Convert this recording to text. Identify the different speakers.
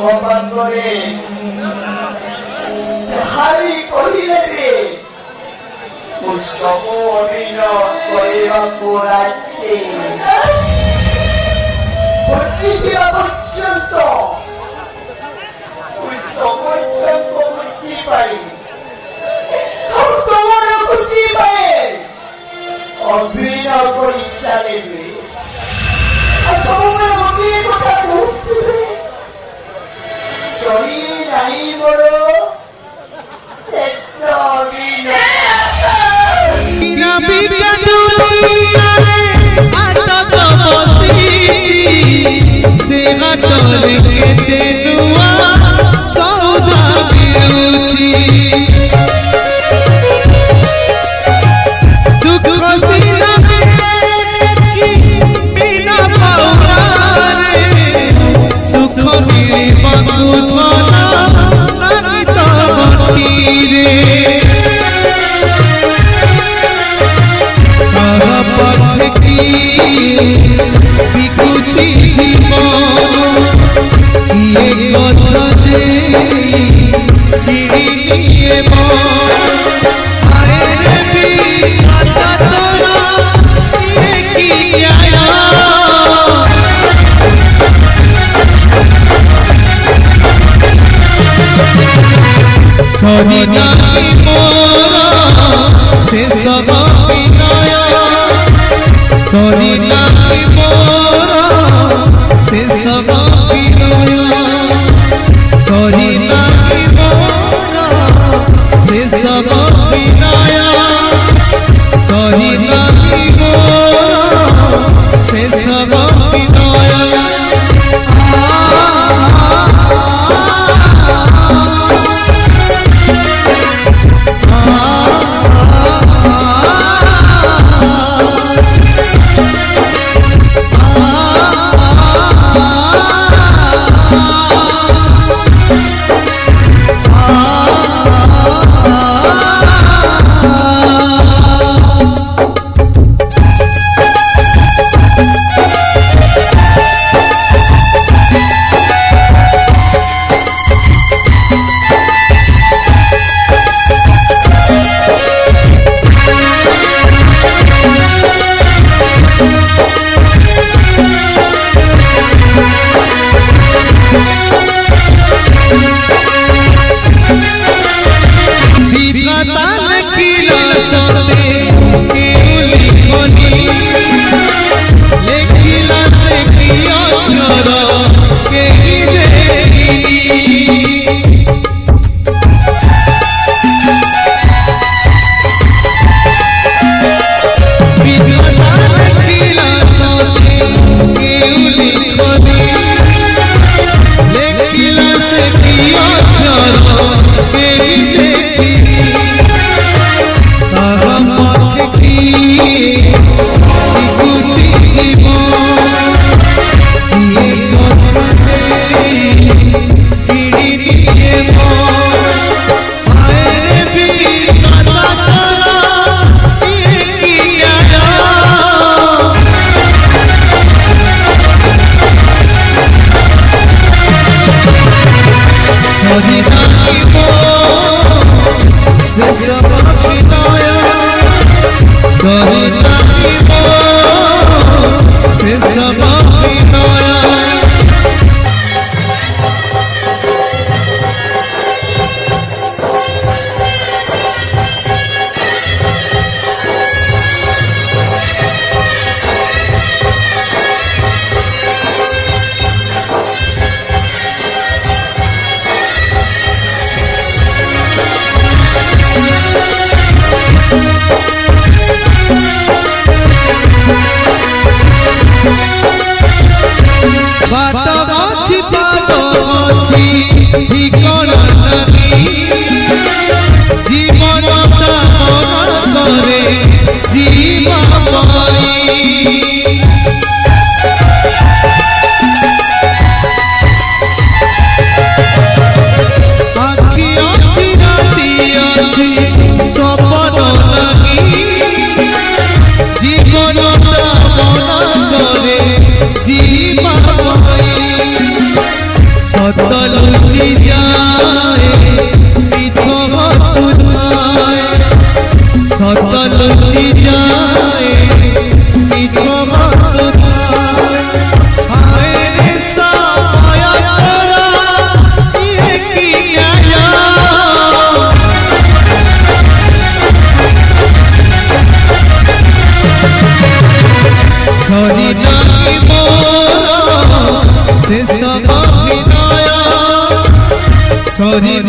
Speaker 1: ভগবান করে হারি কহিলে রে পুষ্প অভিনয় କରିବାକୁ রাখছে পশ্চিমা পর্যন্ত ওই সমস্ত খুশি পাই তোমার খুশি পাই অভিনয় করি চালিবে তোমার অভিনয় কথা করতে সরি নাই বড় শ্রেষ্ঠ অভিনয়
Speaker 2: বিকা দুনিয়ারে আটক বসিছি সে ঘাটরে কেতে নুয়া সৌদা মিলুছি দুঃখ সিনা কি বিনা পাওয়ারে সুখ মিলি বন্ধু নাকি তো বটিরে বিকুচি জীবন ইয়ে কথা যে নিয়ে আরে বিধাতা তোরা ইয়ে কি আয়া সরি নাই মোরা সে সব বিনয় সরি নাই মোরা সে সব বিনয় সরি নাই মোরা সে সব বিনয় সরি নাই মোরা সে সব বিনয় जीवा सतल सॉरी